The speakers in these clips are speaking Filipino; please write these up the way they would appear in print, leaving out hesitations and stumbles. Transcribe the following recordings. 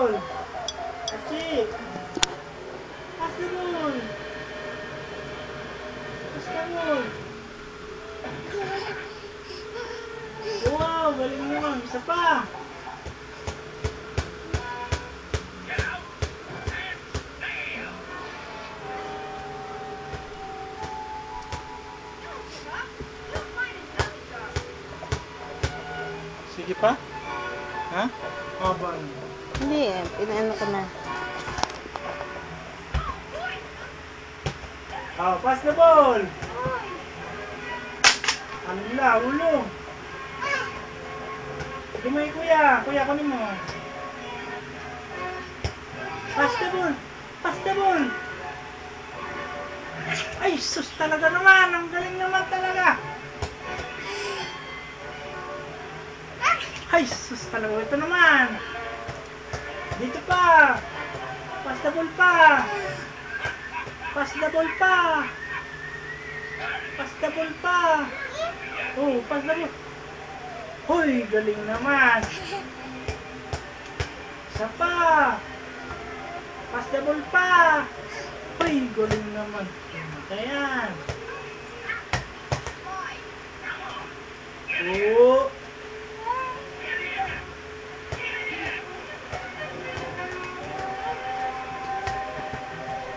ball. Achi. Pass the ball. Pass the ball. Wow, galing naman. Isa pa. Sige pa? Ha? Mabang. Hindi, inaano ko na. Oh, pass the ball. Ano nila? Ulo. Sige mo kuya. Kuya, kunin mo. Pass the ball. Pass the ball. Ay, sus talaga naman. Ang galing naman talaga. Ay, sus talaga. Ito naman. Dito pa. Pass the ball pa. Pass the ball pa. Pass the ball pa. Oh, pass the ball. Hoy, galing naman. Isa pa. Pass the ball pa. Hoy, galing naman. Ayan. Oh.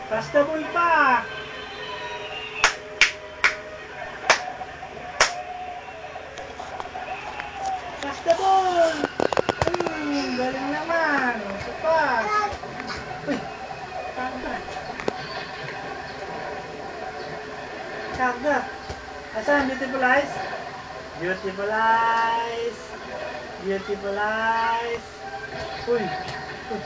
Pass the ball pa. Pass the ball. Galing naman. Isa pa. Uy, karga. Karga. Asan? Beautiful eyes? Beautiful eyes. Beautiful eyes. Uy. Uy.